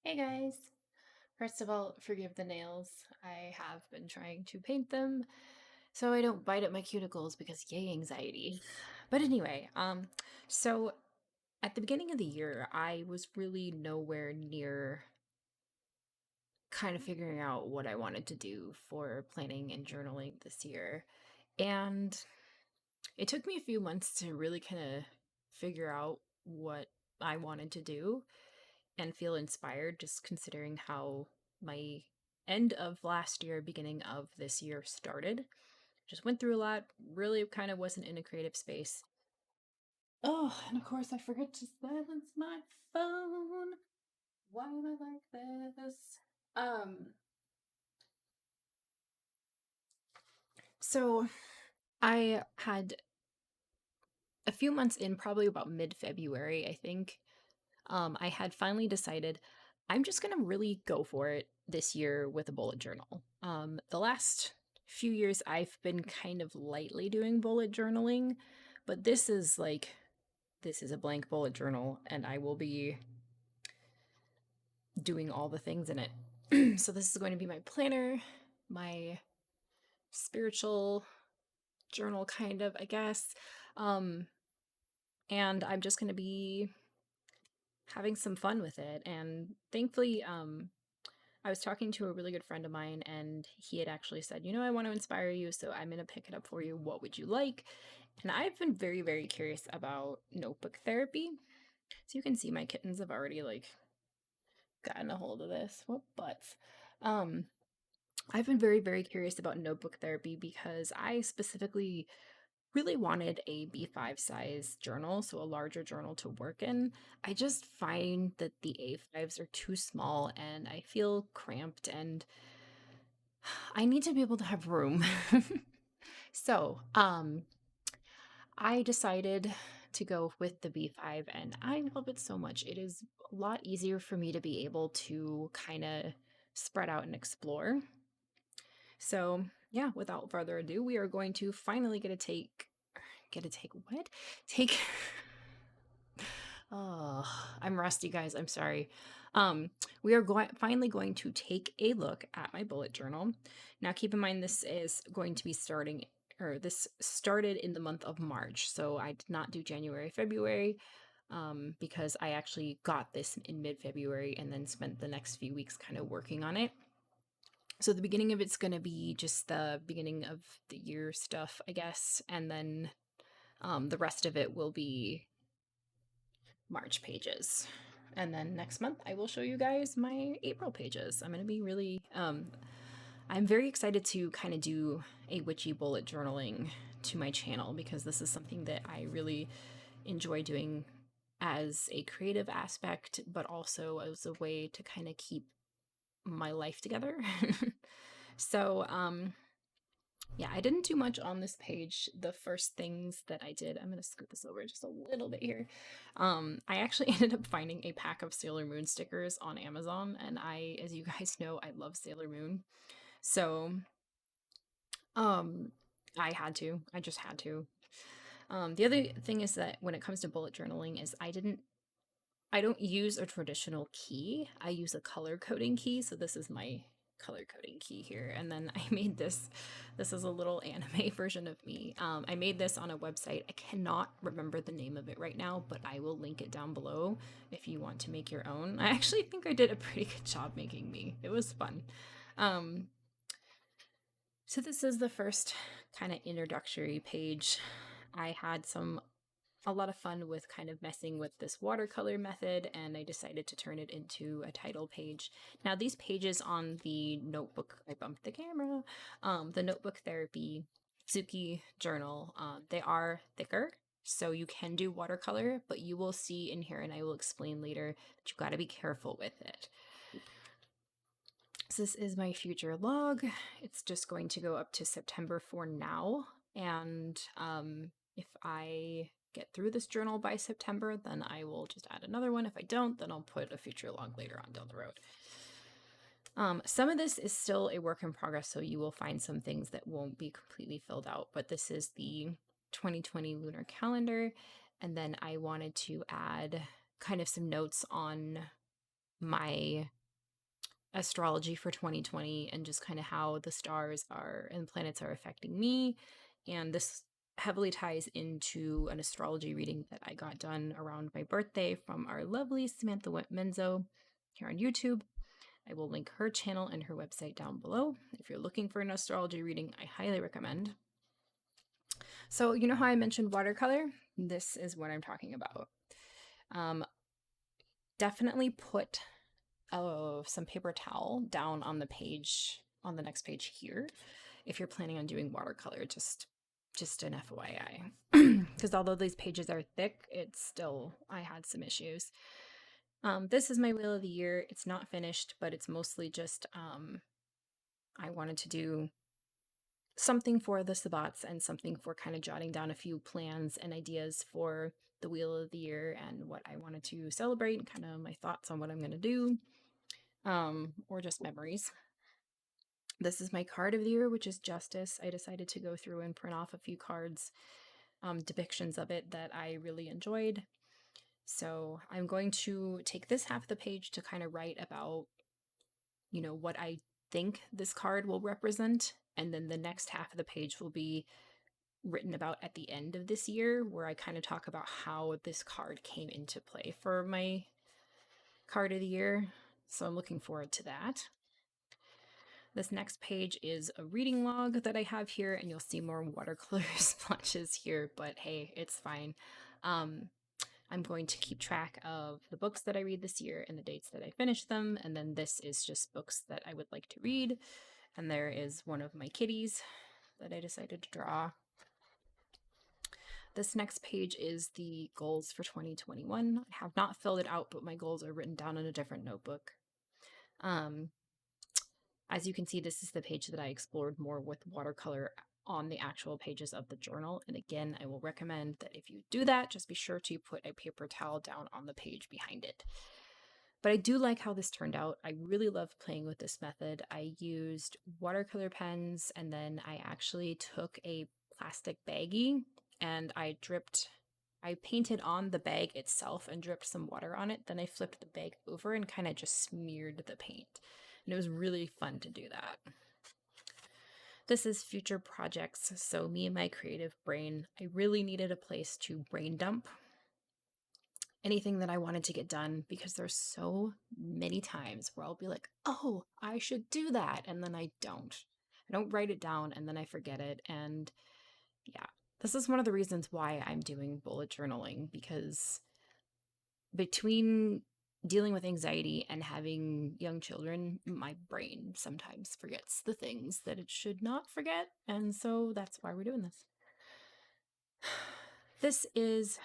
Hey guys! First of all, forgive the nails. I have been trying to paint them so I don't bite at my cuticles because yay, anxiety. But anyway, so at the beginning of the year, I was really nowhere near kind of figuring out what I wanted to do for planning and journaling this year. And it took me a few months to really kind of figure out what I wanted to do and feel inspired just considering how my end of last year, beginning of this year started. Just went through a lot, really kind of wasn't in a creative space. Oh, and of course I forget to silence my phone. Why am I like this? Um, so I had a few months in, probably about mid-February, I think, I had finally decided I'm just going to really go for it this year with a bullet journal. The last few years, I've been kind of lightly doing bullet journaling, but this is a blank bullet journal, and I will be doing all the things in it. So, this is going to be my planner, my spiritual journal, kind of, I guess. Um, and I'm just going to be having some fun with it. And thankfully, I was talking to a really good friend of mine, and he had actually said, I want to inspire you, so I'm going to pick it up for you. What would you like? And I've been very, very curious about notebook therapy. So you can see my kittens have already gotten a hold of this. What butts? Um, I've been very, very curious about notebook therapy because I specifically really wanted a B5 size journal, so a larger journal to work in. I just find that the A5s are too small and I feel cramped and I need to be able to have room. So, I decided to go with the B5 and I love it so much. It is a lot easier for me to be able to kind of spread out and explore. So, yeah, without further ado, we are going to finally get to take what? Take Oh, I'm rusty, guys. I'm sorry. We are finally going to take a look at my bullet journal. Now, keep in mind this is going to be this started in the month of March. So I did not do January, February, because I actually got this in mid-February and then spent the next few weeks kind of working on it. So the beginning of it's going to be just the beginning of the year stuff, I guess, and then the rest of it will be March pages. And then next month, I will show you guys my April pages. I'm going to be I'm very excited to kind of do a witchy bullet journaling to my channel because this is something that I really enjoy doing as a creative aspect, but also as a way to kind of keep my life together. So, yeah, I didn't do much on this page. The first things that I did, I'm going to scoot this over just a little bit here. I actually ended up finding a pack of Sailor Moon stickers on Amazon, and as you guys know, I love Sailor Moon. So, um, I just had to. The other thing is that when it comes to bullet journaling is I don't use a traditional key. I use a color coding key. So this is my color coding key here. And then I made this. This is a little anime version of me. I made this on a website. I cannot remember the name of it right now, but I will link it down below if you want to make your own. I actually think I did a pretty good job making me. It was fun. Um, so this is the first kind of introductory page. I had a lot of fun with kind of messing with this watercolor method, and I decided to turn it into a title page. Now, these pages on the notebook, I bumped the camera, the notebook therapy Suki journal, they are thicker, so you can do watercolor, but you will see in here, and I will explain later, that you've got to be careful with it. So this is my future log. It's just going to go up to September for now, and if I get through this journal by September, then I will just add another one. If I don't, then I'll put a future log later on down the road. Some of this is still a work in progress, so you will find some things that won't be completely filled out, but this is the 2020 lunar calendar. And then I wanted to add kind of some notes on my astrology for 2020 and just kind of how the stars are and planets are affecting me. And this heavily ties into an astrology reading that I got done around my birthday from our lovely Samantha Menzo here on YouTube. I will link her channel and her website down below. If you're looking for an astrology reading, I highly recommend. So, you know how I mentioned watercolor? This is what I'm talking about. Um, Definitely put some paper towel down on the page, on the next page here, if you're planning on doing watercolor. Just an FYI, because although these pages are thick, it's still, I had some issues. This is my wheel of the year. It's not finished, but it's mostly just I wanted to do something for the sabbats and something for kind of jotting down a few plans and ideas for the wheel of the year and what I wanted to celebrate and kind of my thoughts on what I'm going to do, or just memories. This is my card of the year, which is Justice. I decided to go through and print off a few cards, depictions of it that I really enjoyed. So I'm going to take this half of the page to kind of write about, what I think this card will represent. And then the next half of the page will be written about at the end of this year, where I kind of talk about how this card came into play for my card of the year. So I'm looking forward to that. This next page is a reading log that I have here, and you'll see more watercolor splotches here, but hey, it's fine. I'm going to keep track of the books that I read this year and the dates that I finish them, and then this is just books that I would like to read. And there is one of my kitties that I decided to draw. This next page is the goals for 2021. I have not filled it out, but my goals are written down in a different notebook. As you can see, this is the page that I explored more with watercolor on the actual pages of the journal. And again, I will recommend that if you do that, just be sure to put a paper towel down on the page behind it. But I do like how this turned out. I really love playing with this method. I used watercolor pens, and then I actually took a plastic baggie and I painted on the bag itself and dripped some water on it. Then I flipped the bag over and kind of just smeared the paint. And it was really fun to do that. This is future projects. So me and my creative brain, I really needed a place to brain dump anything that I wanted to get done, because there's so many times where I'll be like, oh, I should do that. And then I don't. I don't write it down and then I forget it. And yeah, this is one of the reasons why I'm doing bullet journaling, because between dealing with anxiety and having young children, my brain sometimes forgets the things that it should not forget. And so that's why we're doing this. This is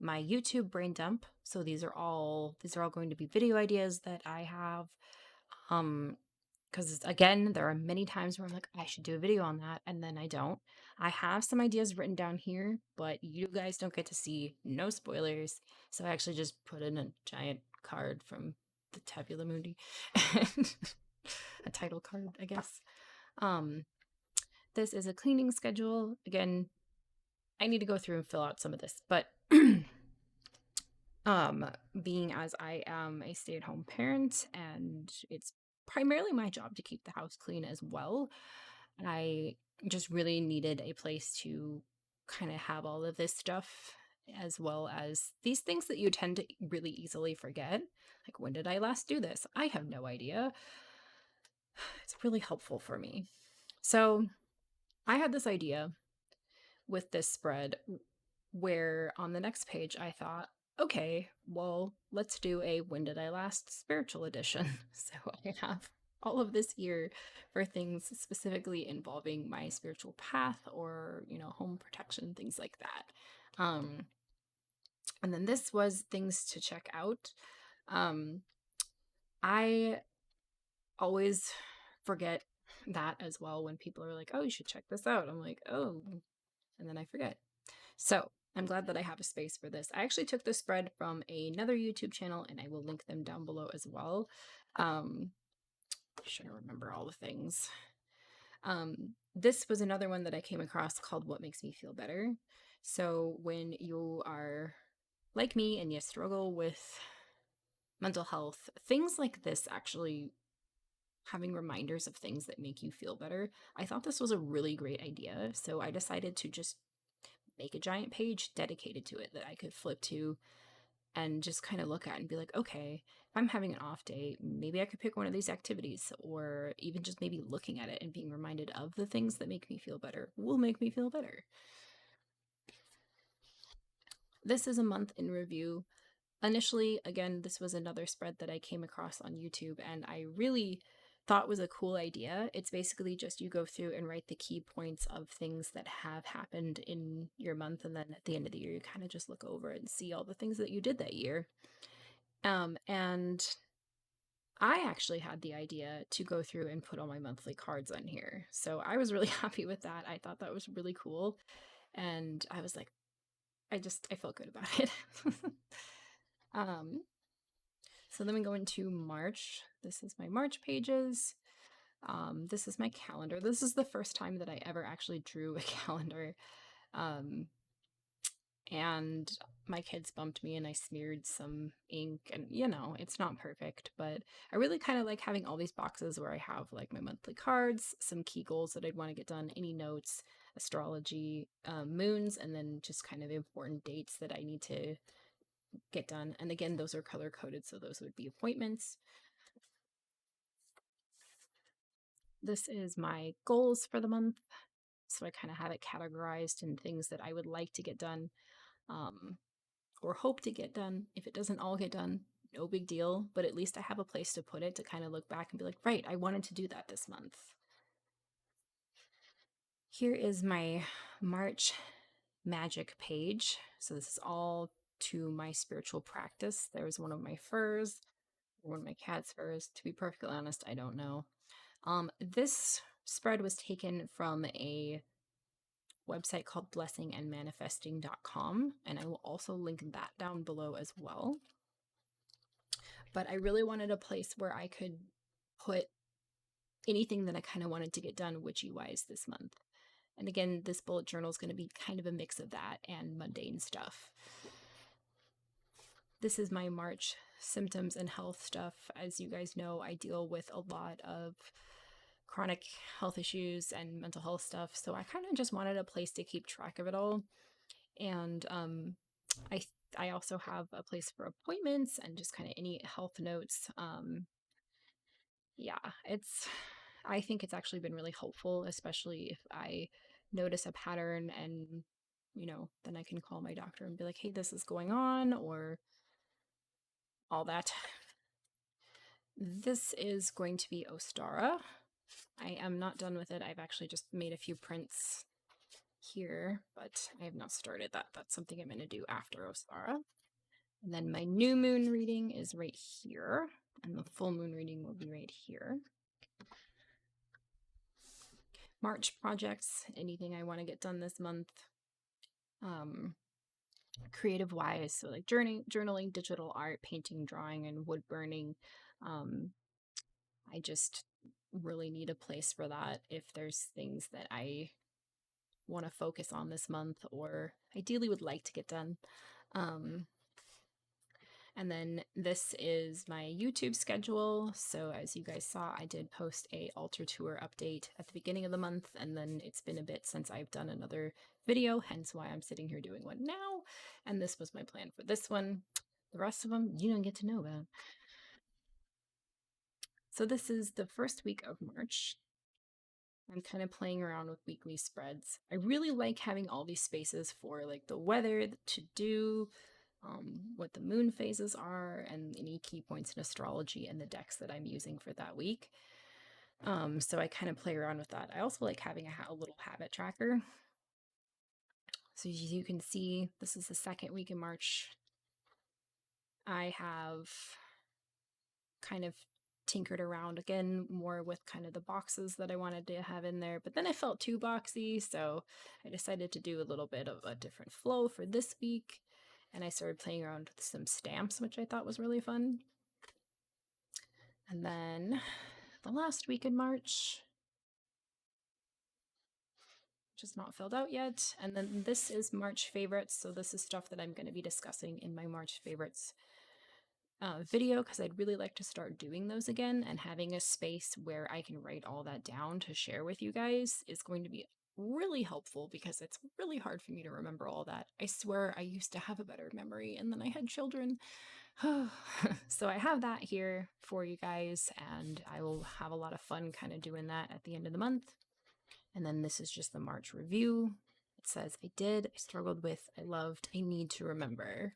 my YouTube brain dump. So these are all going to be video ideas that I have. Because again, there are many times where I'm like, I should do a video on that, and then I don't. I have some ideas written down here, but you guys don't get to see, no spoilers. So I actually just put in a giant card from the Tabula Mundi, a title card, I guess. This is a cleaning schedule. Again, I need to go through and fill out some of this, but being as I am a stay-at-home parent and it's primarily my job to keep the house clean as well, I just really needed a place to kind of have all of this stuff, as well as these things that you tend to really easily forget. Like, when did I last do this? I have no idea. It's really helpful for me. So I had this idea with this spread where on the next page I thought, okay, well, let's do a when did I last spiritual edition. So I have all of this here for things specifically involving my spiritual path or, home protection, things like that. And then this was things to check out. I always forget that as well when people are like, oh, you should check this out. I'm like, oh, and then I forget. So I'm glad that I have a space for this. I actually took this spread from another YouTube channel, and I will link them down below as well. Should I remember all the things? This was another one that I came across called What Makes Me Feel Better. So when you are like me and you struggle with mental health, things like this actually having reminders of things that make you feel better. I thought this was a really great idea. So I decided to just make a giant page dedicated to it that I could flip to and just kind of look at and be like, okay, if I'm having an off day, maybe I could pick one of these activities, or even just maybe looking at it and being reminded of the things that make me feel better will make me feel better. This is a month in review. Initially, again, this was another spread that I came across on YouTube and I really thought was a cool idea. It's basically just you go through and write the key points of things that have happened in your month, and then at the end of the year, you kind of just look over and see all the things that you did that year. And I actually had the idea to go through and put all my monthly cards on here. So I was really happy with that. I thought that was really cool. And I was like, I felt good about it. um, so then we go into March. This is my March pages. This is my calendar. This is the first time that I ever actually drew a calendar. Um, and my kids bumped me and I smeared some ink, and it's not perfect, but I really kind of like having all these boxes where I have like my monthly cards, some key goals that I'd want to get done, any notes, astrology, moons, and then just kind of important dates that I need to get done. And again, those are color coded, so those would be appointments. This is my goals for the month. So I kind of have it categorized in things that I would like to get done, um, or hope to get done. If it doesn't all get done, no big deal, but at least I have a place to put it to kind of look back and be like, right, I wanted to do that this month. Here is my March magic page. So this is all to my spiritual practice. There's one of my furs, one of my cat's furs. To be perfectly honest, I don't know. This spread was taken from a website called blessingandmanifesting.com, and I will also link that down below as well. But I really wanted a place where I could put anything that I kind of wanted to get done witchy wise this month. And again, this bullet journal is going to be kind of a mix of that and mundane stuff. This is my March symptoms and health stuff. As you guys know, I deal with a lot of chronic health issues and mental health stuff. So I kind of just wanted a place to keep track of it all. And I I also have a place for appointments and just kind of any health notes. Yeah, I think it's actually been really helpful, especially if I notice a pattern and then I can call my doctor and be like, hey, this is going on, or all that. This is going to be Ostara. I am not done with it. I've actually just made a few prints here, but I have not started that. That's something I'm going to do after Ostara. And then my new moon reading is right here, and the full moon reading will be right here. March projects, anything I want to get done this month. Creative wise, so like journaling, digital art, painting, drawing, and wood burning. I just really need a place for that if there's things that I want to focus on this month or ideally would like to get done. And then this is my YouTube schedule. So as you guys saw, I did post a altar tour update at the beginning of the month, and then it's been a bit since I've done another video, hence why I'm sitting here doing one now. And this was my plan for this one. The rest of them you don't get to know about. So this is the first week of March. I'm kind of playing around with weekly spreads. I really like having all these spaces for like the weather, the to-do, what the moon phases are, and any key points in astrology and the decks that I'm using for that week. So I kind of play around with that. I also like having a little habit tracker. So as you can see, this is the second week in March. I have kind of tinkered around again more with kind of the boxes that I wanted to have in there, but then I felt too boxy, so I decided to do a little bit of a different flow for this week, and I started playing around with some stamps, which I thought was really fun. And then the last week in March, which is not filled out yet, and then this is March favorites, so this is stuff that I'm going to be discussing in my March favorites video because I'd really like to start doing those again, and having a space where I can write all that down to share with you guys is going to be really helpful because it's really hard for me to remember all that. I swear I used to have a better memory and then I had children. So I have that here for you guys, and I will have a lot of fun kind of doing that at the end of the month. And then this is just the March review. It says, I did, I struggled with, I loved, I need to remember.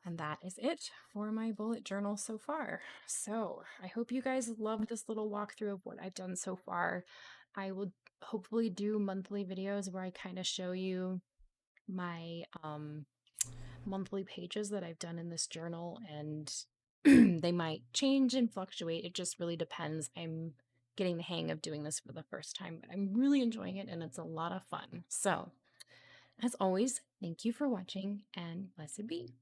And that is it for my bullet journal so far. So I hope you guys love this little walkthrough of what I've done so far. I will hopefully do monthly videos where I kind of show you my monthly pages that I've done in this journal, and they might change and fluctuate. It just really depends. I'm getting the hang of doing this for the first time, but I'm really enjoying it and it's a lot of fun. So, as always, thank you for watching and blessed be.